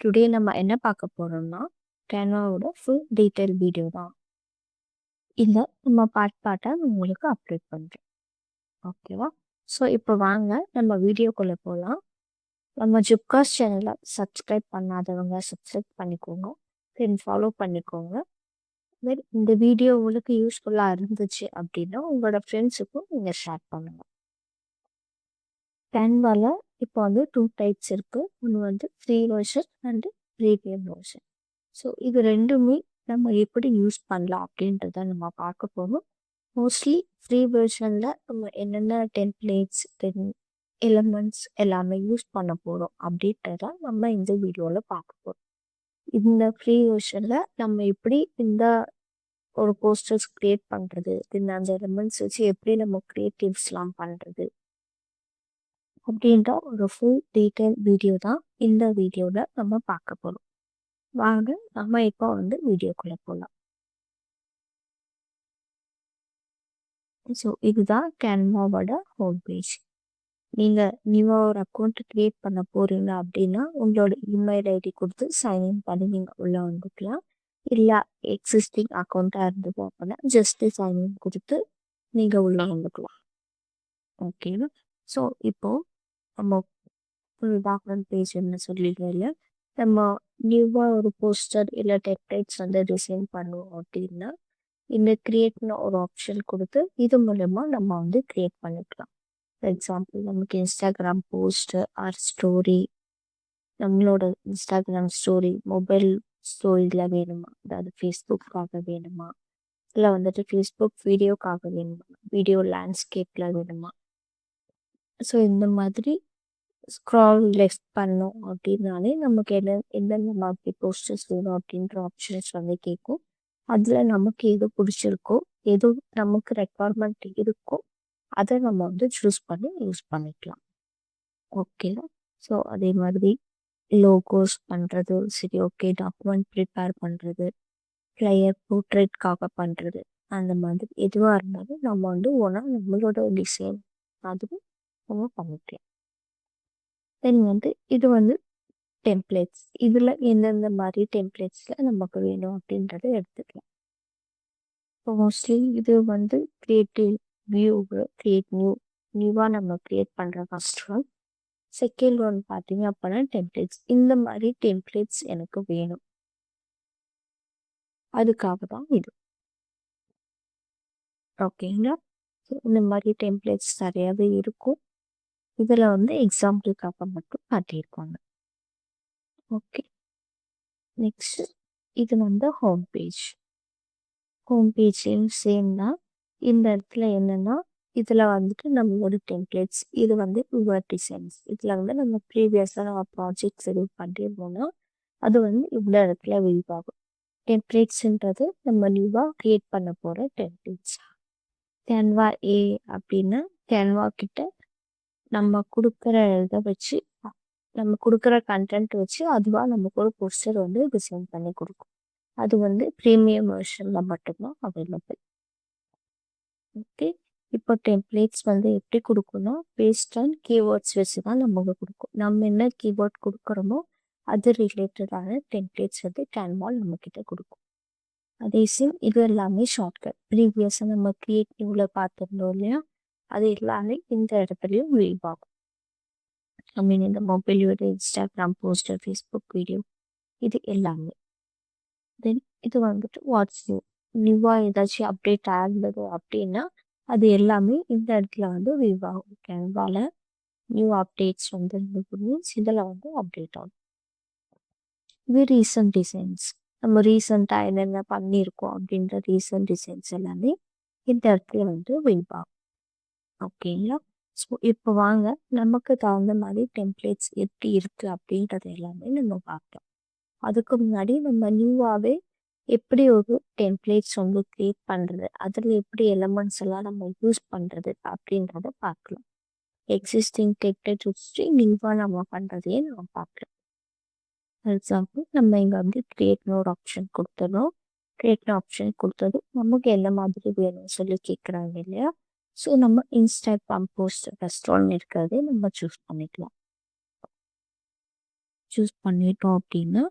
Today நம்ம என்ன பார்க்க போறோம்னா கேன்வாவோட ஃபுல் டீட்டெயில் வீடியோ தான். இதை நம்ம பார்ட்டாக உங்களுக்கு அப்லோட் பண்ணுறேன். ஓகேவா? ஸோ இப்போ வாங்க நம்ம வீடியோக்குள்ளே போகலாம். நம்ம ஜிப்காஸ் சேனலை சப்ஸ்கிரைப் பண்ணாதவங்க சப்ஸ்கிரைப் பண்ணிக்கோங்க, தென் ஃபாலோ பண்ணிக்கோங்க. தென் இந்த வீடியோ உங்களுக்கு யூஸ்ஃபுல்லாக இருந்துச்சு அப்படின்னா உங்களோட ஃப்ரெண்ட்ஸுக்கும் நீங்கள் ஷேர் பண்ணுங்கள். கேன்வாவில் இப்போ வந்து 2 டைப்ஸ் இருக்குது. ஒன்று வந்து free version and premium version. So இது ரெண்டுமே நம்ம எப்படி யூஸ் பண்ணலாம் அப்படின்றத நம்ம பார்க்க போகிறோம். மோஸ்ட்லி ஃப்ரீ வெர்ஷனில் நம்ம என்னென்ன டெம்ப்ளேட்ஸ் தென் எலமெண்ட்ஸ் எல்லாமே யூஸ் பண்ண போகிறோம் அப்படின்றத நம்ம இந்த வீடியோவில் பார்க்க போகிறோம். இந்த ஃப்ரீ வெர்ஷனில் நம்ம எப்படி இந்த ஒரு போஸ்டர்ஸ் க்ரியேட் பண்ணுறது, தென் அந்த எலமெண்ட்ஸ் வச்சு எப்படி நம்ம க்ரியேட்டிவ்ஸ்லாம் பண்ணுறது அப்படின்ற ஒரு ஃபுல் டீட்டெயில் வீடியோ தான் இந்த வீடியோவில் நம்ம பார்க்க போகிறோம். வாங்க நம்ம இப்போ வந்து வீடியோக்குள்ளே போகலாம். ஸோ இதுதான் கேன்வாவோட ஹோம் பேஜ். நீங்கள் நியூவாக ஒரு அக்கௌண்ட் க்ரியேட் பண்ண போகிறீங்க அப்படின்னா உங்களோட இமெயில் ஐடி கொடுத்து சைன்இன் பண்ணி நீங்கள் உள்ளே வந்துக்கலாம். இல்லை எக்ஸிஸ்டிங் அக்கௌண்ட்டாக இருந்தது அப்படின்னா ஜஸ்ட்டு சைன்இன் கொடுத்து நீங்கள் உள்ளே வந்துக்கலாம். ஓகேவா? ஸோ இப்போது நம்ம ஃபுல் டாக்குமெண்ட் பேஜ் என்ன சொல்லிடுறேன். நம்ம நியூவாக ஒரு போஸ்டர் இல்லை டெம்ப்ளேட்ஸ் வந்து டிசைன் பண்ணுவோம் அப்படின்னா இந்த கிரியேட்னு ஒரு ஆப்ஷன் கொடுத்து இது மூலமா நம்ம வந்து கிரியேட் பண்ணிக்கலாம். ஃபார் எக்ஸாம்பிள் நமக்கு இன்ஸ்டாகிராம் போஸ்ட் ஆர் ஸ்டோரி, நம்மளோட இன்ஸ்டாகிராம் ஸ்டோரி மொபைல் ஸ்டோரியில் வேணுமா, அதாவது ஃபேஸ்புக்காக வேணுமா, இல்லை வந்துட்டு ஃபேஸ்புக் வீடியோக்காக வேணுமா, வீடியோ லேண்ட்ஸ்கேப்பில் வேணுமா. ஸோ இந்த மாதிரி ஸ்க்ரால் லெஃப்ட் பண்ணோம் அப்படின்னாலே நமக்கு எந்தெந்த மாதிரி போஸ்டர்ஸ் வேணும் அப்படின்ற ஆப்ஷன்ஸ் வந்து கேட்கும். அதில் நமக்கு எது பிடிச்சிருக்கோ, எது நமக்கு ரெக்குவயர்மெண்ட் இருக்கோ அதை நம்ம வந்து சூஸ் பண்ணி யூஸ் பண்ணிக்கலாம். ஓகேவா? ஸோ அதே மாதிரி லோகோஸ் பண்ணுறது சரி, ஓகே, டாக்குமெண்ட் ப்ரிப்பேர் பண்ணுறது, ஃப்ளையர் போர்ட்ரேட்காக பண்ணுறது, அந்த மாதிரி எதுவாக இருந்தாலும் நம்ம வந்து நம்மளோட டிசைன் அதுவும் நம்ம பண்ணிக்கலாம். தென் வந்து இது வந்து டெம்ப்ளேட்ஸ், இதில் எந்தெந்த மாதிரி டெம்ப்ளேட்ஸில் நமக்கு வேணும் அப்படின்றத எடுத்துக்கலாம். இப்போ மோஸ்ட்லி இது வந்து கிரியேட்டிவ் நியூவாக நம்ம கிரியேட் பண்ணுற ஃபர்ஸ்ட் ஒன். செகண்ட் ஒன் பார்த்தீங்க அப்படின்னா டெம்ப்ளேட்ஸ். இந்த மாதிரி டெம்ப்ளேட்ஸ் எனக்கு வேணும், அதுக்காக தான் இது. ஓகேங்களா? ஸோ இந்த மாதிரி டெம்ப்ளேட்ஸ் நிறையாவே இருக்கும். இதில் வந்து எக்ஸாம்பிளுக்காக மட்டும் காட்டியிருக்காங்க. ஓகே, நெக்ஸ்ட் இது வந்து ஹோம் பேஜ். ஹோம் பேஜ்லேயும் சேம் தான். இந்த இடத்துல என்னென்னா இதில் வந்துட்டு நம்மளோட டெம்ப்ளேட்ஸ், இது வந்து யுவர் டிசைன்ஸ். இதில் வந்து நம்ம ப்ரீவியஸாக நம்ம ப்ராஜெக்ட்ஸ் எதுவும் பண்ணியிருந்தோம்னா அது வந்து இந்த இடத்துல வியூ ஆகும். டெம்ப்ளேட்ஸுன்றது நம்ம நியூவாக க்ரியேட் பண்ண போகிற டெம்ப்ளேட்ஸ். கேன்வா ஏ அப்படின்னா கேன்வா கிட்ட நம்ம கொடுக்குற இதை வச்சு, நம்ம கொடுக்குற கண்டென்ட் வச்சு அதுவாக நமக்கு ஒரு போஸ்டர் வந்து டிசைன் பண்ணி கொடுக்கும். அது வந்து ப்ரீமியம் வெர்ஷனில் மட்டும்தான் அவைலபிள். ஓகே, இப்போ டெம்ப்ளேட்ஸ் வந்து எப்படி கொடுக்கணும், பேஸ்ட் ஆன் கீவேர்ட்ஸ் வச்சு தான் நமக்கு கொடுக்கும். நம்ம என்ன கீவேர்ட் கொடுக்குறோமோ அது ரிலேட்டடான டெம்ப்ளேட்ஸ் வந்து கேன்வால் நம்மக்கிட்ட கொடுக்கும். அதே சேம் இது எல்லாமே ஷார்ட்கட். ப்ரீவியஸாக நம்ம கிரியேட்டிவ்ல பார்த்துருந்தோம் இல்லையா, அது எல்லாமே இந்த இடத்துலையும் வீவ் ஆகும். ஐ மீன் இந்த mobile video, Instagram poster, Facebook video, இது எல்லாமே. தென் இது வந்துட்டு நியூவாக ஏதாச்சும் அப்டேட் ஆகுது அப்படின்னா அது எல்லாமே இந்த இடத்துல வந்து வீவ் ஆகும். கேன்வால நியூ அப்டேட்ஸ் வந்து மீன்ஸ் இதில் வந்து அப்டேட் ஆகும். இது ரீசன்ட் டிசைன்ஸ், நம்ம ரீசெண்டாக என்னென்ன பண்ணியிருக்கோம் அப்படின்ற ரீசன்ட் டிசைன்ஸ் எல்லாமே இந்த இடத்துல வந்து வீவ் ஆகும். ஓகேங்களா? ஸோ இப்போ வாங்க நமக்கு தகுந்த மாதிரி டெம்ப்ளேட்ஸ் எப்படி இருக்குது அப்படின்றது எல்லாமே நம்ம பார்க்கலாம். அதுக்கு முன்னாடி நம்ம நியூவாகவே எப்படி ஒரு டெம்ப்ளேட்ஸ் வந்து க்ரியேட் பண்ணுறது, அதில் எப்படி எலமெண்ட்ஸ் எல்லாம் நம்ம யூஸ் பண்ணுறது அப்படின்றத பார்க்கலாம். எக்ஸிஸ்டிங் டெம்ப்ளேட் வச்சு நியூவாக நம்ம பண்ணுறதையே நம்ம பார்க்கலாம். ஃபார் எக்ஸாம்பிள் நம்ம இங்கே வந்து கிரியேட்னு ஒரு ஆப்ஷன் கொடுத்துறோம். கிரியேட்னு ஆப்ஷன் கொடுத்தது நமக்கு எந்த மாதிரி வேணும்னு சொல்லி கேட்குறாங்க இல்லையா. ஸோ நம்ம இன்ஸ்டாகிராம் போஸ்ட் ஃபர்ஸ்ட் ஒன் இருக்கிறதே நம்ம சூஸ் பண்ணிக்கலாம். சூஸ் பண்ணிட்டோம் அப்படின்னா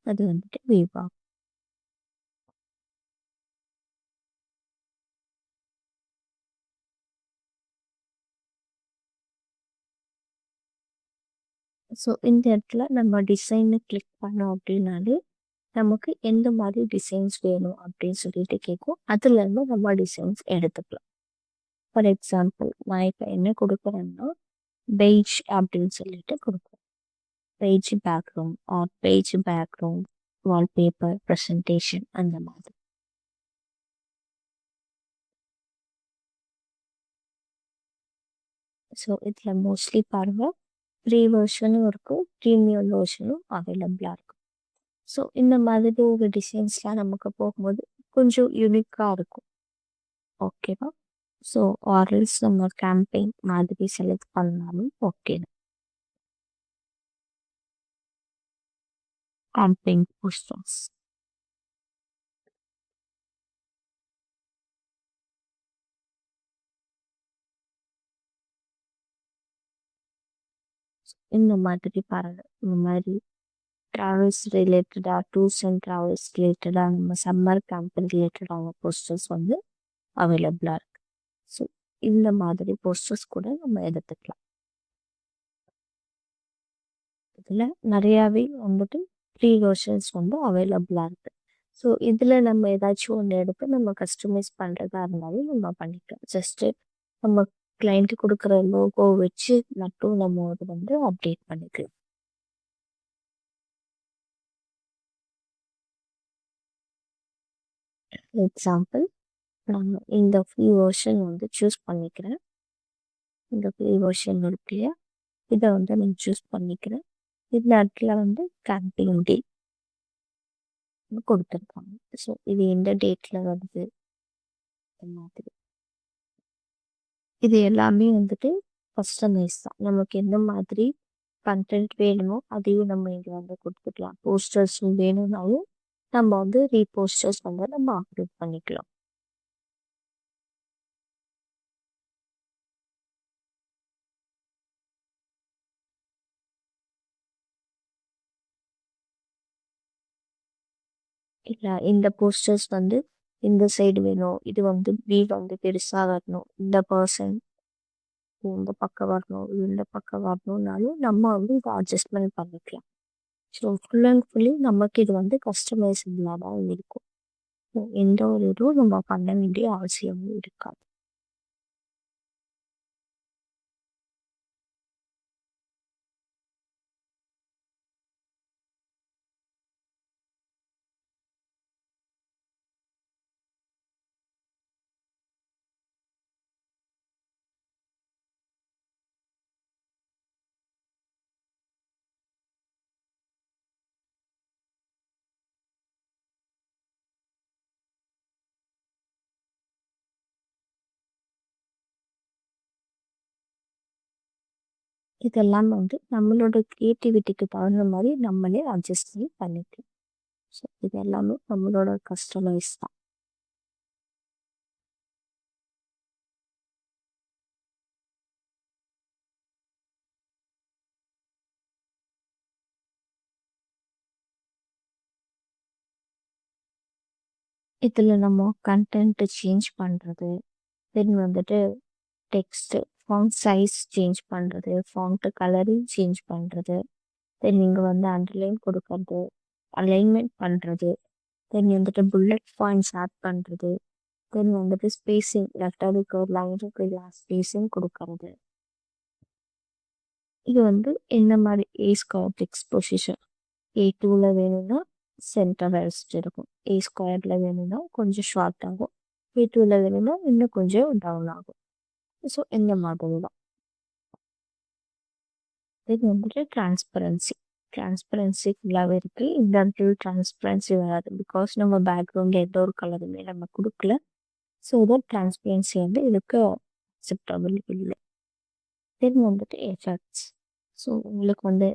அது வந்துட்டு வேவ் ஆகும். ஸோ இந்த இடத்துல நம்ம டிசைனை கிளிக் பண்ணோம் அப்படின்னாலே நமக்கு எந்த மாதிரி டிசைன்ஸ் வேணும் அப்படின்னு சொல்லிட்டு கேட்கும். அதுலேருந்து நம்ம டிசைன்ஸ் எடுத்துக்கலாம். ஃபார் எக்ஸாம்பிள் நான் இப்போ என்ன கொடுக்குறேன்னா பெய்ஜ் அப்படின்னு சொல்லிட்டு கொடுக்குறேன். Page background or page background wallpaper presentation அந்த மாதிரி. ஸோ இதில் மோஸ்ட்லி பாருங்கள் ஃப்ரீ வெர்ஷனும் இருக்கும், ப்ரீமியம் வெர்ஷனும் அவைலபிளாக இருக்கும். ஸோ இந்த மாதிரி ஒரு டிசைன்ஸ்லாம் நமக்கு போகும்போது கொஞ்சம் யூனிக்காக இருக்கும். ஓகேவா? ஸோ ஆர்எல்ஸ் நம்ம கேம்பெயின் மாதிரி செலக்ட் பண்ணாலும் ஓகே. கேம்பெயின் போஸ்டர்ஸ் இந்த மாதிரி பாருங்கள். இந்த மாதிரி ட்ராவல்ஸ் ரிலேட்டடாக, டூர்ஸ் அண்ட் ட்ராவல்ஸ் ரிலேட்டடாக, நம்ம சம்மர் கேம்ப் ரிலேட்டடான போஸ்டர்ஸ் வந்து அவைலபிளாக இருக்குது. ஸோ இந்த மாதிரி போஸ்டர்ஸ் கூட நம்ம எடுத்துக்கலாம். இதில் நிறையாவே வந்துட்டு ஃப்ரீ வெர்ஷன்ஸ் வந்து அவைலபிளாக இருக்குது. ஸோ இதில் நம்ம ஏதாச்சும் ஒன்று எடுத்து நம்ம கஸ்டமைஸ் பண்ணுறதா இருந்தாலும் நம்ம பண்ணிக்கலாம். ஜஸ்ட்டு நம்ம கிளைண்ட்டு கொடுக்குற லோகோ வச்சு மட்டும் நம்ம அது வந்து அப்டேட் பண்ணிக்கலாம். எக்ஸாம்பிள் நான் இந்த ஃப்ரீ வெர்ஷன் வந்து சூஸ் பண்ணிக்கிறேன். இந்த ஃப்ரீ வெர்ஷன் இருக்கு இல்லையா, இதை வந்து நான் சூஸ் பண்ணிக்கிறேன். இந்த இடத்துல வந்து கேம்பெயின் டே கொடுத்துருக்காங்க. ஸோ இது எந்த டேட்டில் வருது இந்த மாதிரி. இது எல்லாமே வந்துட்டு கஸ்டமைஸ் தான். நமக்கு எந்த மாதிரி கண்டென்ட் வேணுமோ அதையும் நம்ம இங்கே வந்து கொடுத்துக்கலாம். போஸ்டர்ஸும் வேணும்னாலும் நம்ம வந்து ரீபோஸ்டர்ஸ் வந்து நம்ம அப்லோட் பண்ணிக்கலாம். இல்லை இந்த போஸ்டர்ஸ் வந்து இந்த சைடு வேணும், இது வந்து வீடு வந்து பெருசாக வரணும், இந்த பர்சன் இந்த பக்கம் வரணும், இந்த பக்கம் வரணும்னாலும் நம்ம வந்து இதை அட்ஜஸ்ட்மெண்ட் பண்ணிக்கலாம். ஸோ ஃபுல் அண்ட் ஃபுல்லி நமக்கு இது வந்து கஸ்டமைசபிளாக தான் இருக்கும். எந்த ஒரு இதுவும் நம்ம பண்ண வேண்டிய அவசியமும் இருக்காது. இதெல்லாம் வந்து நம்மளோட க்ரியேட்டிவிட்டிக்கு தகுந்த மாதிரி நம்மளே அட்ஜஸ்ட் பண்ணி பண்ணிக்கலாம். ஸோ இது எல்லாமே நம்மளோட கஸ்டமைஸ் தான். இதில் நம்ம கண்டென்ட்டு சேஞ்ச் பண்ணுறது, தென் வந்துட்டு டெக்ஸ்ட்டு ஃபாண்ட் சைஸ் சேஞ்ச் பண்ணுறது, ஃபாண்ட்டு கலரிங் சேஞ்ச் பண்ணுறது, தென் நீங்கள் வந்து அண்டர்லைன் கொடுக்கறது, அலைன்மெண்ட் பண்ணுறது, தென் வந்துட்டு புல்லட் பாயிண்ட்ஸ் ஆட் பண்ணுறது, தென் வந்துட்டு ஸ்பேஸிங் லெட்டருக்கு லைனுக்கு ஸ்பேஸிங் கொடுக்கறது. இது வந்து என்ன மாதிரி ஸ்கொயர் டெக்ஸ்ட் பொசிஷன் A2ல வேணும்னா சென்டர் வச்சுட்டு இருக்கும், A2 வேணும்னா கொஞ்சம் ஷார்ட் ஆகும், A2ல வேணும்னா இன்னும் கொஞ்சம் டவுன் ஆகும். ஸோ இந்த மாதிரி தான். இது வந்துட்டு டிரான்ஸ்பரன்சி ஃபுல்லாகவே இருக்குது. இந்த இடத்துல டிரான்ஸ்பரன்சி வராது, பிகாஸ் நம்ம பேக்ரவுண்டில் எந்த ஒரு கலருமே நம்ம கொடுக்கல. ஸோ தட் டிரான்ஸ்பரன்சி வந்து இதுக்கு அக்செப்டபிள் இல்லை. தென் வந்துட்டு எஃபெக்ட்ஸ். ஸோ உங்களுக்கு வந்து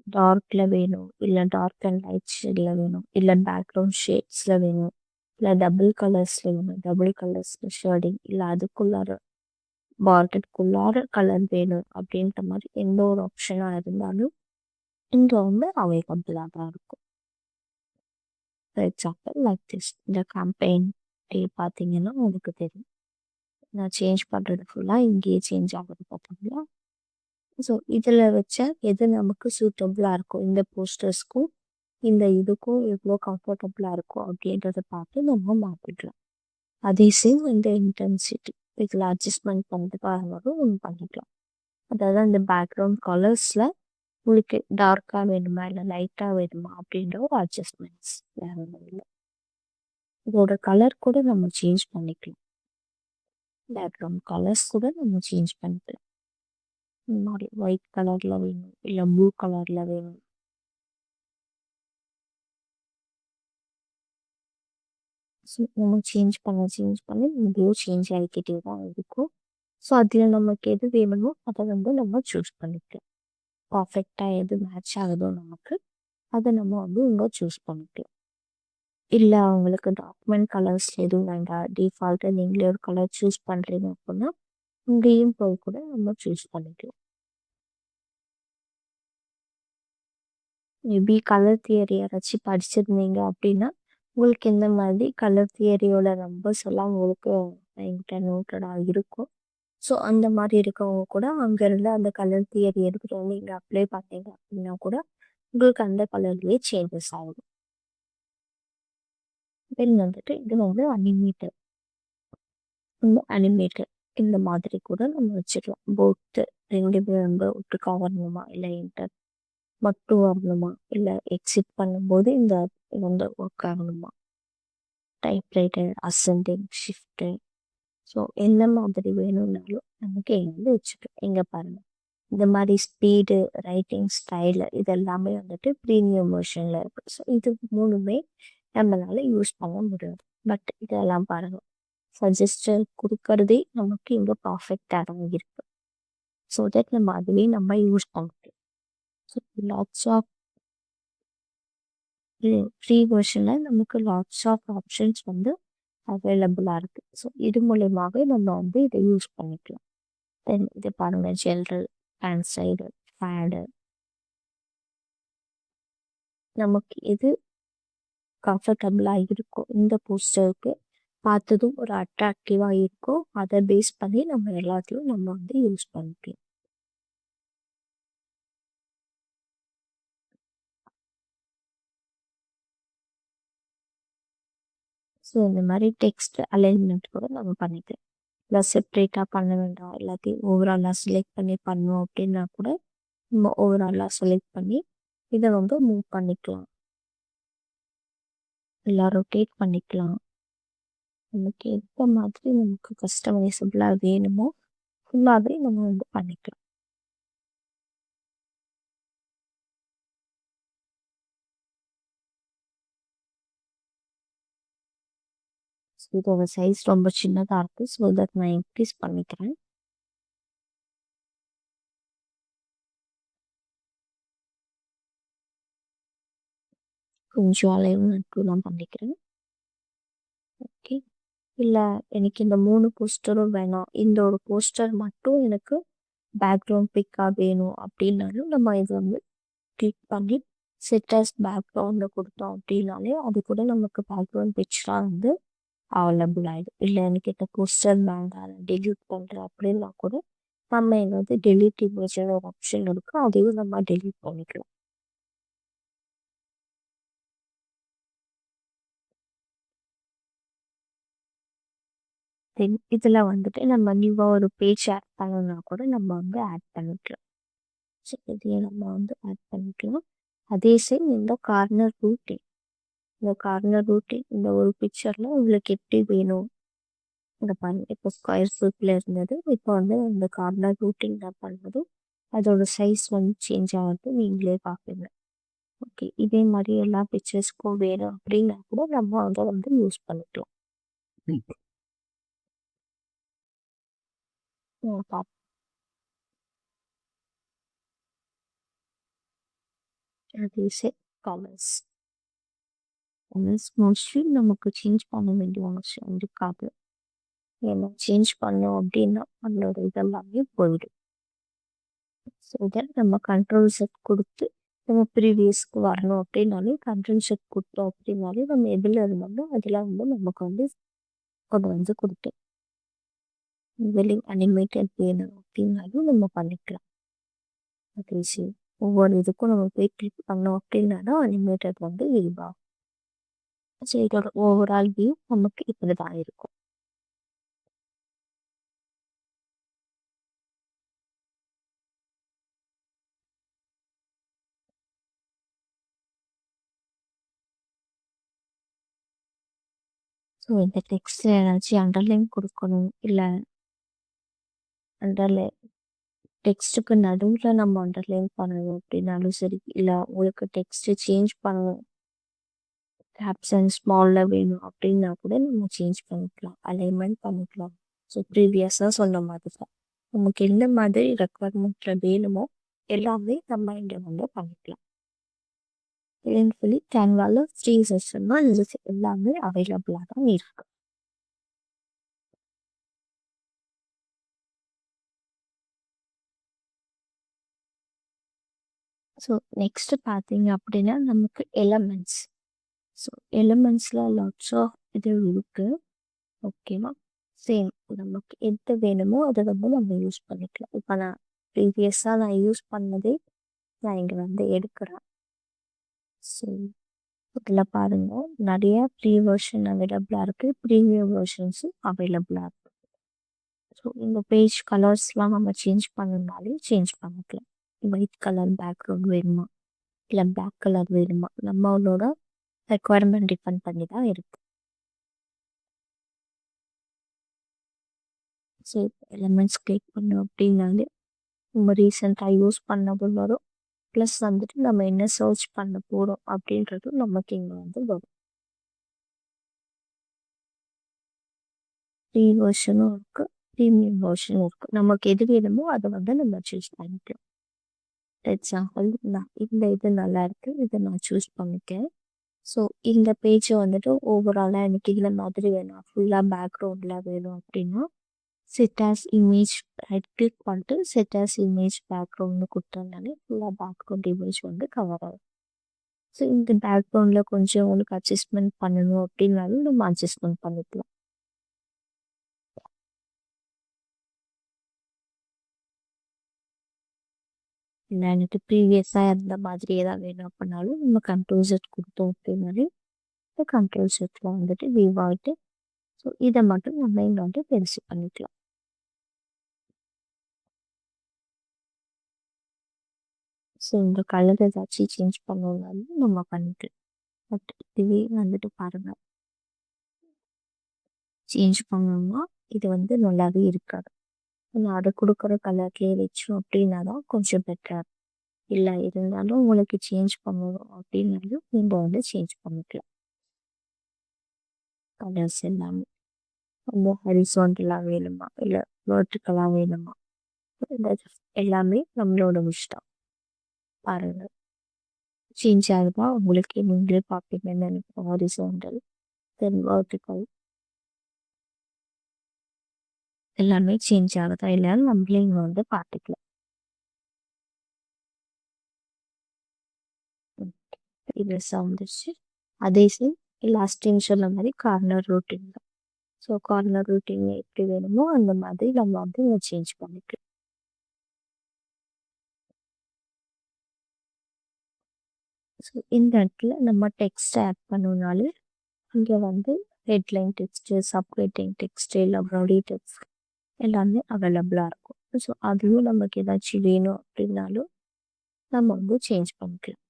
டார்க்கில் வேணும், இல்லை டார்க் அண்ட் லைட் ஷேடில் வேணும், இல்லை பேக்ரவுண்ட் ஷேட்ஸில் வேணும், இல்லை டபுள் கலர்ஸில் வேணும், டபுள் கலர்ஸில் ஷேடிங், இல்லை அதுக்குள்ளார பார்டருக்குள்ளார கலர் வேணும் அப்படின்ற மாதிரி எந்த ஒரு ஆப்ஷனாக இருந்தாலும் இங்கே வந்து அவைலபிளாக தான் இருக்கும். ஃபார் எக்ஸாம்பிள் லைக் திஸ் இந்த கேம்பெயின் டே பார்த்தீங்கன்னா உங்களுக்கு தெரியும். நான் சேஞ்ச் பண்ணுறது ஃபுல்லாக இங்கேயே சேஞ்ச் ஆகுது பார்த்தீங்களா? ஸோ இதில் வச்சா எது நமக்கு சூட்டபுளாக இருக்கும், இந்த போஸ்டர்ஸ்க்கும் இந்த இதுக்கும் எவ்வளோ கம்ஃபர்டபுளாக இருக்கும் அப்படின்றத பார்த்து நம்ம மாற்றிக்கலாம். அதே சேம் இந்த இன்டென்சிட்டி இதில் அட்ஜஸ்ட்மெண்ட் பண்ணுறதுக்காக ஒன்று பண்ணிக்கலாம். அதாவது அந்த பேக்ரவுண்ட் கலர்ஸில் உங்களுக்கு டார்க்காக வேணுமா இல்லை லைட்டாக வேணுமா அப்படின்ற ஒரு அட்ஜஸ்ட்மெண்ட்ஸ் வேறு ஒன்றும் இல்லை. இதோட கலர் கூட நம்ம சேஞ்ச் பண்ணிக்கலாம். பேக்ரவுண்ட் கலர்ஸ் கூட நம்ம சேஞ்ச் பண்ணிக்கலாம். இந்த மாதிரி ஒயிட் கலரில் வேணும் இல்லை ப்ளூ கலரில் வேணும். ஸோ நம்ம சேஞ்ச் பண்ணி ப்ளூ சேஞ்ச் ஆகிக்கிட்டே தான் இருக்கும். ஸோ அதில் நமக்கு எது வேணுமோ அதை வந்து நம்ம சூஸ் பண்ணிக்கலாம். பர்ஃபெக்டாக எது மேட்ச் ஆகுதோ நமக்கு அதை நம்ம வந்து இங்கே சூஸ் பண்ணிக்கலாம். இல்லை அவங்களுக்கு டாக்குமெண்ட் கலர்ஸ் எதுவும் வேண்டாம், டிஃபால்ட்டாக நீங்களே ஒரு கலர் சூஸ் பண்ணுறீங்க அப்படின்னா இங்கேயும் போய் கூட நம்ம சூஸ் பண்ணிக்கலாம். மேபி கலர் தியரி யாராச்சும் படிச்சிருந்தீங்க அப்படின்னா உங்களுக்கு இந்த மாதிரி கலர் தியரியோட நம்பர்ஸ் எல்லாம் உங்களுக்கு என்கிட்ட நோட்டடாக இருக்கும். ஸோ அந்த மாதிரி இருக்கவங்க கூட அங்கேருந்து அந்த கலர் தியரி எடுத்துகிட்டு வந்து இங்கே அப்ளை பண்ணீங்க அப்படின்னா கூட உங்களுக்கு அந்த கலர்லேயே சேஞ்சஸ் ஆகும். தென் வந்துட்டு இது வந்து அனிமேட்டர். இந்த அனிமேட்டர் இந்த மாதிரி கூட நம்ம வச்சுக்கலாம். போத்து 2 பேர் வந்து ஒட்டுக்கா வரணுமா, இல்லை என்டர் மட்டும் வரணுமா, இல்லை எக்ஸிட் பண்ணும்போது இந்த வந்து ஒர்க் ஆகணுமா, டைப்ரைட்டர் அசெண்டிங் ஷிஃப்ட்டு. ஸோ எந்த மாதிரி வேணும்னாலும் நமக்கு இங்கே வந்து வச்சுக்கலாம். எங்கே பாருங்கள், இந்த மாதிரி ஸ்பீடு, ரைட்டிங் ஸ்டைலு இதெல்லாமே வந்துட்டு ப்ரீமியம் வெர்ஷனில் இருக்குது. ஸோ இது 3மே நம்மளால் யூஸ் பண்ண முடியாது. பட் இதெல்லாம் பாருங்கள், சஜஸ்டர் கொடுக்கறதே நமக்கு இங்கே பர்ஃபெக்டாக தான் இருக்குது. ஸோ தட் நம்ம அதுவே நம்ம யூஸ் பண்ணிக்கலாம். ஸோ லாட்ஸ் ஆஃப் ஃப்ரீ வெர்ஷனில் நமக்கு லாட்ஸ் ஆஃப் ஆப்ஷன்ஸ் வந்து அவைலபிளாக இருக்குது. ஸோ இது மூலயமாவே நம்ம வந்து இதை யூஸ் பண்ணிக்கலாம். தென் இது பாருங்கள், ஜென்ரல், ஹேண்ட் ஃபேடு, நமக்கு எது கம்ஃபர்டபுளாக இருக்கோ இந்த போஸ்டருக்கு பார்த்ததும் ஒரு அட்ராக்டிவாக இருக்கோ அதை பேஸ் பண்ணி நம்ம எல்லாத்தையும் நம்ம வந்து யூஸ் பண்ணிக்கலாம். ஸோ இந்த மாதிரி டெக்ஸ்ட் அலைன்மெண்ட் கூட நம்ம பண்ணிக்கலாம். இல்லை செப்ரேட்டாக பண்ண வேண்டாம், எல்லாத்தையும் ஓவராலாக செலக்ட் பண்ணி பண்ணோம் அப்படின்னா கூட நம்ம ஓவராலாக செலக்ட் பண்ணி இதை வந்து மூவ் பண்ணிக்கலாம், இல்லை ரொட்டேட் பண்ணிக்கலாம். நமக்கு எந்த மாதிரி நமக்கு கஸ்டமைசபிளாக வேணுமோ ஃபுல்லாகவே நம்ம வந்து பண்ணிக்கலாம். ஸோ இதோட சைஸ் ரொம்ப சின்னதாக இருக்குது. ஸோ தட் நான் இன்க்ரீஸ் பண்ணிக்கிறேன். கொஞ்சம் அலைன்மெண்ட்லாம் பண்ணிக்கிறேன். ஓகே. இல்லை எனக்கு இந்த 3 போஸ்டரும் வேணாம், இந்த ஒரு போஸ்டர் மட்டும் எனக்கு பேக்ரவுண்ட் பிக்காக வேணும் அப்படின்னாலும் நம்ம இதை வந்து கிளிக் பண்ணி செட்டஸ் பேக்ரவுண்டில் கொடுத்தோம் அப்படின்னாலே அது கூட நமக்கு பேக்ரவுண்ட் பிக்சராக வந்து அவைலபிள் ஆகிடும். இல்லை எனக்கு இந்த போஸ்டர் வேண்டாம் டெலிட் பண்ணுறேன் அப்படின்னா கூட நம்ம இங்கே வந்து டெலிட் இமேஜ்னு ஒரு ஆப்ஷன் இருக்குது, அதையும் நம்ம டெலிட் பண்ணிக்கலாம். தென் இதில் வந்துட்டு நம்ம நியூவாக ஒரு பேஜ் ஆட் பண்ணணும்னா கூட நம்ம வந்து ஆட் பண்ணிக்கலாம். ஸோ இதையும் நம்ம வந்து ஆட் பண்ணிக்கலாம். அதே சேம் இந்த கார்னர் ரூட்டிங், இந்த ஒரு பிக்சரில் உங்களுக்கு எப்படி வேணும், இந்த பாருங்க இப்போ ஸ்கொயர் ஷேப்பில் இருந்தது, இப்போ வந்து இந்த கார்னர் ரூட்டிங் தான் பண்ணதும் அதோட சைஸ் வந்து சேஞ்ச் ஆகிறது நீங்களே பார்ப்பீங்க. ஓகே, இதே மாதிரி எல்லா பிக்சர்ஸ்க்கும் வேணும் அப்படின்னா கூட நம்ம அதை வந்து யூஸ் பண்ணிக்கலாம். பார்ப்போம். கலர்ஸ் மோஸ்ட்லி நமக்கு சேஞ்ச் பண்ண வேண்டிய அவசியம் இருக்காது. ஏன்னா சேஞ்ச் பண்ணோம் அப்படின்னா அதோட இதெல்லாமே போயிடும். ஸோ தென் நம்ம கண்ட்ரோல் செட் கொடுத்து நம்ம ப்ரீவியஸ்க்கு வரணும் அப்படின்னாலும் கண்ட்ரோல் ஷிஃப்ட் கொடுத்தோம் அப்படின்னாலும் நம்ம எதில் இருந்தாலும் அதில் வந்து நமக்கு வந்து கொண்டு வந்து கொடுத்து வெளி அனிமேட்டட் வேணும் அப்படின்னாலும் நம்ம பண்ணிக்கலாம். ஓகே சரி, ஒவ்வொரு இதுக்கும் நம்ம போய் கிளிக் பண்ணோம் அப்படின்னா தான் அனிமேட்டட் வந்து விரிவாகும். சரி, இதோட ஓவரால் வியூ நமக்கு இப்படி தான் இருக்கும். ஸோ இந்த டெக்ஸ்ட்டில் ஏதாச்சும் அண்டர்லைன் கொடுக்கணும், இல்லை அண்டர்லைன் டெக்ஸ்ட்டுக்கு நடுவில் நம்ம அண்டர்லைன் பண்ணணும் அப்படின்னாலும் சரி, இல்லை உங்களுக்கு டெக்ஸ்ட்டு சேஞ்ச் பண்ணணும், கேப்ஷன் ஸ்மாலில் வேணும் அப்படின்னா கூட நம்ம சேஞ்ச் பண்ணிக்கலாம், அலைன்மெண்ட் பண்ணிக்கலாம். ஸோ ப்ரீவியஸாக சொன்ன மாதிரி தான் நமக்கு எந்த மாதிரி ரெக்குவயர்மெண்ட்டில் வேணுமோ எல்லாமே நம்ம இங்கே வந்து பண்ணிக்கலாம். இல்லைன்னு சொல்லி கேன்வாவில் ஃப்ரீ செஷன் தான் இது எல்லாமே அவைலபிளாக தான் இருக்கு. ஸோ நெக்ஸ்ட் பார்த்தீங்க அப்படின்னா நமக்கு எலமெண்ட்ஸ். ஸோ எலிமெண்ட்ஸில் லாட்ஸ் ஆஃப் இது இருக்குது. ஓகேவா, சேம் நமக்கு எது வேணுமோ அதை வந்து நம்ம யூஸ் பண்ணிக்கலாம். இப்போ நான் ப்ரீவியஸாக நான் யூஸ் பண்ணதே நான் இங்கே வந்து எடுக்கிறேன். ஸோ இதில் பாருங்கள், நிறைய ப்ரீ வெர்ஷன் அவைலபிளாக இருக்குது, ப்ரீமியம் வெர்ஷன்ஸும் அவைலபிளாக இருக்குது. ஸோ இந்த பேஜ் கலர்ஸ்லாம் நம்ம சேஞ்ச் பண்ணணும்னாலே சேஞ்ச் பண்ணிக்கலாம். ஒயிட் கலர் பேக்ரவுண்ட் வேணுமா, இல்லை பிளாக் கலர் வேணுமா, நம்மளோட ரெக்குவயர்மெண்ட் டிபெண்ட் பண்ணி தான் இருக்கு. ஸோ எலிமெண்ட்ஸ் கிளிக் பண்ணோம் அப்படின்னாலே நம்ம ரீசெண்டாக யூஸ் பண்ணதும் வரும், ப்ளஸ் வந்துட்டு நம்ம என்ன சர்ச் பண்ண போகிறோம் அப்படின்றதும் நமக்கு இங்கே வந்து வரும். ஃப்ரீ வெர்ஷனும் இருக்குது, ப்ரீமியம் வெர்ஷனும் இருக்குது. நமக்கு எது வேணுமோ அதை வந்து நம்ம சூஸ் பண்ணிக்கலாம். எக்ஸாம்பிள், நான் இந்த இது நல்லா இருக்குது, இதை நான் சூஸ் பண்ணிக்கேன். ஸோ இந்த பேஜை வந்துட்டு ஓவராலாக எனக்கு இந்த மாதிரி வேணும், ஃபுல்லாக பேக்ரவுண்டில் வேணும் அப்படின்னா set as image right click பண்ணிட்டு செட் ஆஸ் இமேஜ் பேக்ரவுண்ட்னு கொடுத்தோம்னாலே ஃபுல்லாக பேக்ரவுண்ட் இமேஜ் வந்து கவர் ஆகும். ஸோ இந்த பேக்ரவுண்டில் கொஞ்சம் உங்களுக்கு அட்ஜஸ்ட்மெண்ட் பண்ணணும் அப்படின்னாலும் நம்ம அட்ஜஸ்ட்மெண்ட் பண்ணிக்கலாம். இல்லை எனக்கு ப்ரீவியஸாக இருந்த மாதிரியே தான் வேணும் அப்படின்னாலும் நம்ம கண்ட்ரோல் செட் கொடுத்தோம் அப்படின்னாலே இந்த கண்ட்ரோல் செட்டில் வந்துட்டு விவ் ஆகிட்டு ஸோ இதை மட்டும் நம்ம இங்கே வந்து பெருசு பண்ணிக்கலாம். ஸோ இந்த கலர் ஏதாச்சும் சேஞ்ச் பண்ணணும்னாலும் நம்ம பண்ணிக்கலாம். பட் இதுவே வந்துட்டு பாருங்கள், சேஞ்ச் பண்ணணும்னா இது வந்து நல்லாவே இருக்காது. நம்ம அதை கொடுக்குற கலர்லேயே வச்சோம் அப்படின்னா தான் கொஞ்சம் பெட்டராக இருக்கும். இல்லை இருந்தாலும் உங்களுக்கு சேஞ்ச் பண்ணணும் அப்படின்னாலும் நீங்கள் வந்து சேஞ்ச் பண்ணிக்கலாம். கலர்ஸ் எல்லாமே ரொம்ப ஹரிசாண்டலாக வேணுமா, இல்லை வெர்டிக்கலாக வேணுமா, இந்த எல்லாமே நம்மளோட விஷ் தான். பாருங்கள், சேஞ்ச் ஆகுதா உங்களுக்கு நீங்களே பார்ப்பீங்கன்னு நினைக்கிறேன். ஹரிசாண்டல் தென் வெர்டிக்கல் எல்லாமே சேஞ்ச் ஆகுதா இல்லையான்னு நம்மளே இங்கே வந்து பார்த்துக்கலாம். இது வந்துருச்சு. அதே சேம் லாஸ்ட் டைம் சொன்ன மாதிரி கார்னர் ரூட்டின் தான். ஸோ கார்னர் ரூட்டின் எப்படி வேணுமோ அந்த மாதிரி நம்ம வந்து சேஞ்ச் பண்ணிக்கலாம். ஸோ இந்த இடத்துல நம்ம டெக்ஸ்ட் ஆட் பண்ணணும்னாலே இங்கே வந்து ஹெட்லைன் டெக்ஸ்ட்டு, சப்ஹெட்டிங் டெக்ஸ்ட்டு, இல்லை பாடி டெக்ஸ்ட் எல்லாமே அவைலபிளாக இருக்கும். ஸோ அதுவும் நமக்கு ஏதாச்சும் வேணும் அப்படின்னாலும் நம்ம வந்து சேஞ்ச் பண்ணிக்கலாம்.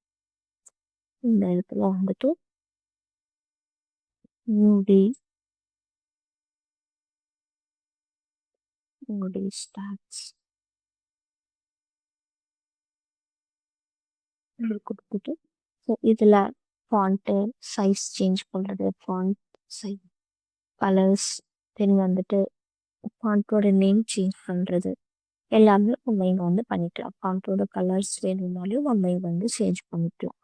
இந்த இடத்துல வந்துட்டு மூடி ஸ்டார்ட்ஸ் கொடுத்துட்டு ஸோ இதில் ஃபாண்ட்டு சைஸ் சேஞ்ச் பண்ணுறது, ஃபாண்ட் சைஸ், கலர்ஸ், தென் வந்துட்டு ஃபாண்ட்டோட நேம் சேஞ்ச் பண்ணுறது எல்லாமே நம்ம இங்கே வந்து பண்ணிக்கலாம். ஃபாண்ட்டோட கலர்ஸ் வேணும்னாலும் நம்ம இங்கே வந்து சேஞ்ச் பண்ணிக்கலாம்.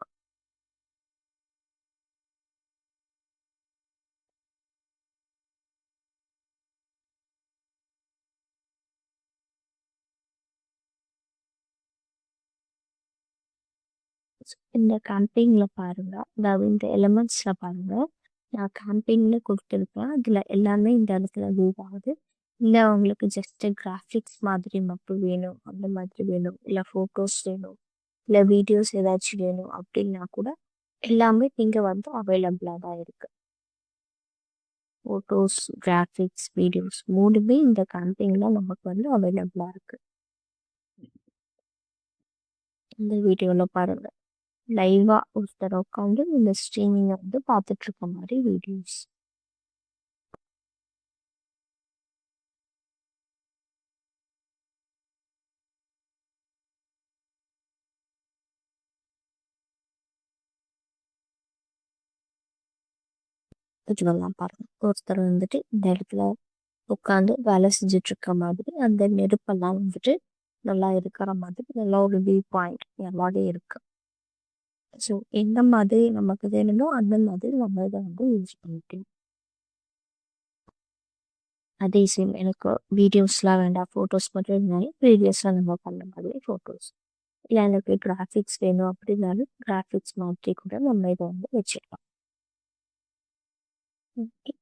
இந்த கேம்பெயினில் பாருங்கள், அதாவது இந்த எலமெண்ட்ஸில் பாருங்கள், நான் கேம்பெயினில் கொடுத்துருப்பேன். அதில் எல்லாமே இந்த இடத்துல லூப் ஆகுது. இல்லை உங்களுக்கு ஜஸ்ட்டு கிராஃபிக்ஸ் மாதிரி மட்டும் வேணும், அந்த மாதிரி வேணும், இல்லை ஃபோட்டோஸ் வேணும், இல்லை வீடியோஸ் ஏதாச்சும் வேணும் அப்படின்னா கூட எல்லாமே இங்கே வந்து அவைலபிளாக தான் இருக்குது. ஃபோட்டோஸ், கிராஃபிக்ஸ், வீடியோஸ் மூணுமே இந்த கேம்பெயினில் நமக்கு வந்து அவைலபிளாக இருக்குது. இந்த வீடியோவில் பாருங்கள், லைவாக ஒருத்தர் உட்காந்து இந்த ஸ்ட்ரீமிங்கை வந்து பார்த்துட்டு இருக்க மாதிரி வீடியோஸ். இதுவெல்லாம் பாருங்கள், ஒருத்தர் வந்துட்டு இந்த இடத்துல உட்காந்து வேலை செஞ்சுட்டு இருக்க மாதிரி, அந்த நெருப்பெல்லாம் வந்துட்டு நல்லா இருக்கிற மாதிரி நல்லா ஒரு வியூ பாயிண்ட் எல்லாமே இருக்கு. ஸோ எந்த மாதிரி நமக்கு வேணுமோ அந்த மாதிரி நம்ம இதை வந்து யூஸ் பண்ணிக்கலாம். அதே சேம் எனக்கு வீடியோஸ்லாம் வேண்டாம், ஃபோட்டோஸ் மட்டும் இருந்தாலும் ப்ரீவியஸாக நம்ம பண்ண மாதிரி ஃபோட்டோஸ், இல்லை எனக்கு கிராஃபிக்ஸ் வேணும் அப்படின்னாலும் கிராஃபிக்ஸ் மாதிரி கூட நம்ம இதை வந்து வச்சுக்கலாம். ஓகே,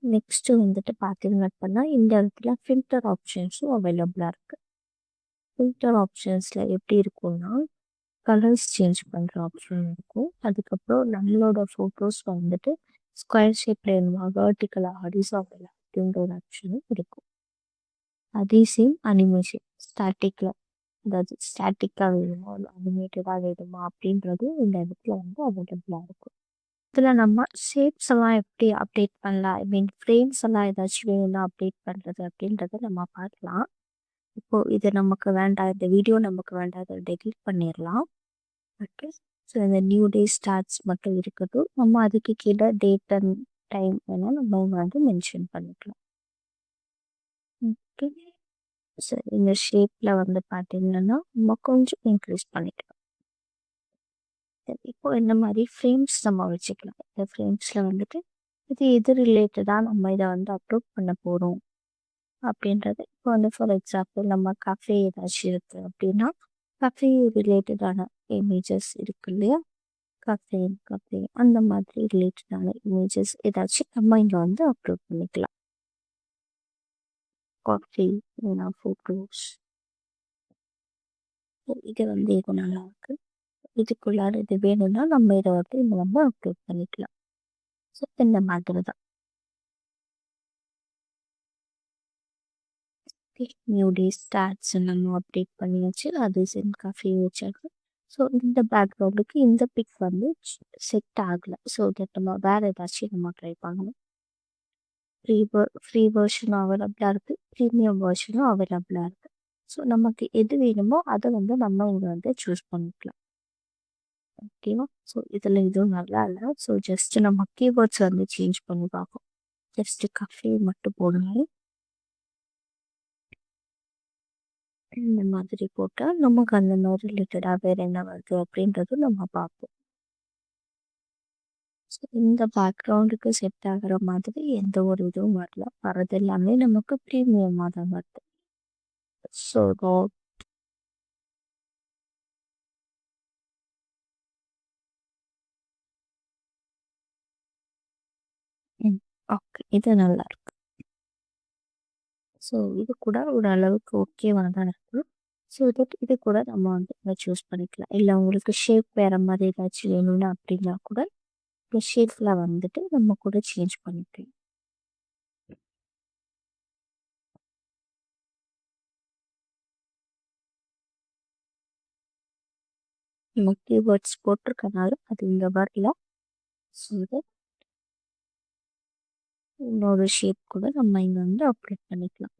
நெக்ஸ்ட்டு வந்துட்டு பார்த்தீங்கன்னா அப்படின்னா இந்த இடத்துல ஃபில்டர் ஆப்ஷன்ஸும் அவைலபிளாக இருக்குது. ஃபில்டர் ஆப்ஷன்ஸில் எப்படி இருக்கும்னா கலர்ஸ் சேஞ்ச் பண்ணுற ஆப்ஷன் இருக்கும். அதுக்கப்புறம் நம்மளோட ஃபோட்டோஸ் வந்துட்டு ஸ்கொயர் ஷேப் வேணுமா, வேர்ட்டிக்கலாக, ஹரிசாண்டலாக அப்படின்ற ஒரு ஆப்ஷனும் இருக்கும். அதே சேம் அனிமேஷன் ஸ்டாட்டிக்கில், அதாவது ஸ்டாட்டிக்காக வேணுமா இல்லை அனிமேட்டடாக வேணுமா அப்படின்றது இந்த இடத்துல வந்து அவைலபிளாக இருக்கும். இதில் நம்ம ஷேப்ஸ் எல்லாம் எப்படி அப்டேட் பண்ணலாம், ஐ மீன் ஃப்ரேம்ஸ் எல்லாம் ஏதாச்சும் வேணும்னா அப்டேட் பண்ணுறது அப்படின்றத நம்ம பார்க்கலாம். இப்போது இது நமக்கு வேண்டாம், இந்த வீடியோ நமக்கு வேண்டாம், அதை டெலீட் பண்ணிடலாம். ஓகே, ஸோ இந்த நியூ டே ஸ்டார்ட்ஸ் மட்டும் இருக்கட்டும். நம்ம அதுக்கு கீழே டேட் அண்ட் டைம் வேணால் நம்ம வந்து மென்ஷன் பண்ணிக்கலாம். ஓகே, ஸோ இந்த ஷேப்பில் வந்து பார்த்தீங்கன்னா நம்ம கொஞ்சம் இன்க்ரீஸ் பண்ணிக்கலாம். இப்போ இந்த மாதிரி ஃப்ரேம்ஸ் நம்ம வச்சுக்கலாம். இந்த ஃப்ரேம்ஸில் வந்துட்டு இது எது ரிலேட்டடாக நம்ம இதை வந்து அப்லோட் பண்ண போகிறோம் அப்படின்றது. இப்போ வந்து ஃபார் எக்ஸாம்பிள் நம்ம கஃபே ஏதாச்சும் இருக்குது அப்படின்னா கஃபே ரிலேட்டடான இமேஜஸ் இருக்கு இல்லையா, கஃபே கஃபே அந்த மாதிரி ரிலேட்டடான இமேஜஸ் ஏதாச்சும் நம்ம இங்கே வந்து அப்லோட் பண்ணிக்கலாம். காஃபி இல்லைனா ஃபோட்டோஸ், இது வந்து இது நல்லா இருக்கு, இதுக்குள்ளார இது வேணும்னா நம்ம இதை வந்து நம்ம அப்லோட் பண்ணிக்கலாம். ஸோ இந்த மாதிரி தான். நியூ டே ஸ்டார்ட்ஸ் நம்ம அப்டேட் பண்ணியாச்சு, அது சென்ட் காஃபி வச்சாச்சு. ஸோ இந்த பேக்ரவுண்டுக்கு இந்த பிக் வந்து செட் ஆகலை. ஸோ தட் நம்ம வேறு ஏதாச்சும் நம்ம ட்ரை பண்ணணும். ஃப்ரீ வெர்ஷனும் அவைலபிளாக இருக்குது, ப்ரீமியம் வெர்ஷனும் அவைலபிளாக இருக்குது. ஸோ நமக்கு எது வேணுமோ அதை வந்து நம்ம இங்கே வந்து சூஸ் பண்ணிக்கலாம். ஓகேவா, ஸோ இதில் இதுவும் நல்லா இல்லை. ஸோ ஜஸ்ட்டு நம்ம கீவேர்ட்ஸ் வந்து சேஞ்ச் பண்ணி பார்ப்போம். ஜஸ்ட்டு கஃபே மட்டும் போடணும். இந்த மாதிரி போட்டால் நமக்கு அந்த மாதிரி ரிலேட்டடாக வேறு என்ன வருது அப்படின்றது நம்ம பார்ப்போம். ஸோ இந்த பேக்ரவுண்டுக்கு செட் ஆகிற மாதிரி எந்த ஒரு இதுவும் வரல, வர்றது எல்லாமே நமக்கு ப்ரீமியமாக தான் வருது. ஸோ ஓகே, இது நல்லா இருக்கு. ஸோ இது கூட ஓரளவுக்கு ஓகேவாக தான் இருக்குது. ஸோ இது கூட நம்ம வந்து இதை சூஸ் பண்ணிக்கலாம். இல்லை உங்களுக்கு ஷேப் வேறு மாதிரி ஏதாச்சும் வேணும்னா அப்படின்னா கூட இந்த ஷேப்பில் வந்துட்டு நம்ம கூட சேஞ்ச் பண்ணிக்கலாம். நம்ம கீவேர்ட்ஸ் போட்டிருக்கனால அது இங்கே வரல. ஸோ இதை இன்னொரு ஷேப் கூட நம்ம இங்கே வந்து அப்ளை பண்ணிக்கலாம்.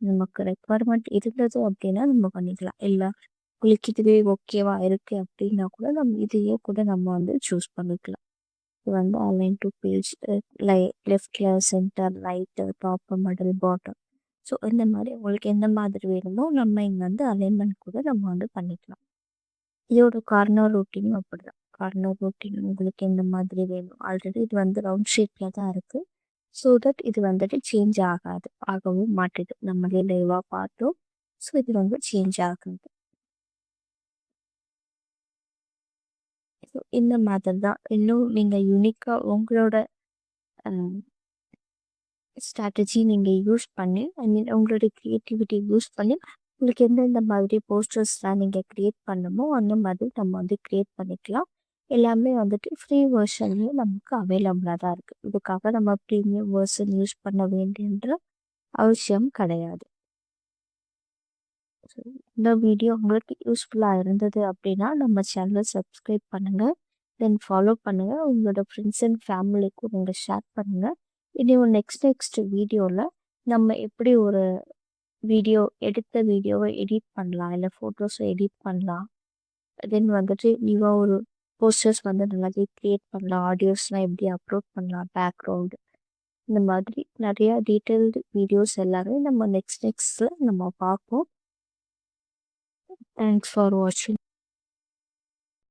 நமக்கு ரெக்குவயர்மெண்ட் இருந்தது அப்படின்னா நம்ம பண்ணிக்கலாம். இல்லை உங்களுக்கு இதுவே ஓகேவா இருக்குது அப்படின்னா கூட நம்ம இதையே கூட நம்ம வந்து சூஸ் பண்ணிக்கலாம். இது வந்து அலைன் டு பேஜ், லெஃப்டில், centre, right, top, middle, bottom. So இந்த மாதிரி உங்களுக்கு எந்த மாதிரி வேணுமோ நம்ம இங்கே வந்து அலைன்மெண்ட் கூட நம்ம வந்து பண்ணிக்கலாம். இதோட கார்னர் ரொட்டீனும் அப்படி தான். கார்னர் ரொட்டீன் உங்களுக்கு எந்த மாதிரி வேணும், ஆல்ரெடி இது வந்து ரவுண்ட் ஷேப்பில் தான் இருக்குது. ஸோ தட் இது வந்துட்டு சேஞ்ச் ஆகவும் மாட்டுது. நம்மளே லைவாக பார்த்தோம். ஸோ இது வந்து சேஞ்ச் ஆகுது. இந்த மாதிரி தான் இன்னும் நீங்கள் யூனிக்காக உங்களோட ஸ்ட்ராட்டஜி நீங்கள் யூஸ் பண்ணி உங்களோட க்ரியேட்டிவிட்டி யூஸ் பண்ணி உங்களுக்கு எந்தெந்த மாதிரி போஸ்டர்ஸ்லாம் நீங்கள் க்ரியேட் பண்ணணுமோ அந்த மாதிரி நம்ம வந்து க்ரியேட் பண்ணிக்கலாம். எல்லாமே வந்துட்டு ஃப்ரீ வெர்ஷன்லேயும் நமக்கு அவைலபிளாக தான் இருக்குது. இதுக்காக நம்ம ப்ரீமியம் வெர்ஷன் யூஸ் பண்ண வேண்டியன்ற அவசியம் கிடையாது. ஸோ இந்த வீடியோ உங்களுக்கு யூஸ்ஃபுல்லாக இருந்தது அப்படின்னா நம்ம சேனலை சப்ஸ்கிரைப் பண்ணுங்கள், தென் ஃபாலோ பண்ணுங்கள், உங்களோட ஃப்ரெண்ட்ஸ் அண்ட் ஃபேமிலிக்கும் நீங்கள் ஷேர் பண்ணுங்கள். இனியும் நெக்ஸ்ட் வீடியோவில் நம்ம எப்படி ஒரு எடுத்த வீடியோவை எடிட் பண்ணலாம், இல்லை ஃபோட்டோஸை எடிட் பண்ணலாம், தென் வந்துட்டு நியூவாக ஒரு போஸ்டர்ஸ் வந்து நல்லாவே க்ரியேட் பண்ணலாம், ஆடியோஸ்லாம் எப்படி அப்லோட் பண்ணலாம், பேக்ரவுண்டு, இந்த மாதிரி நிறையா டீட்டெயில்டு வீடியோஸ் எல்லாமே நம்ம நெக்ஸ்ட்டில் நம்ம பார்ப்போம். தேங்க்ஸ் ஃபார் வாட்சிங்.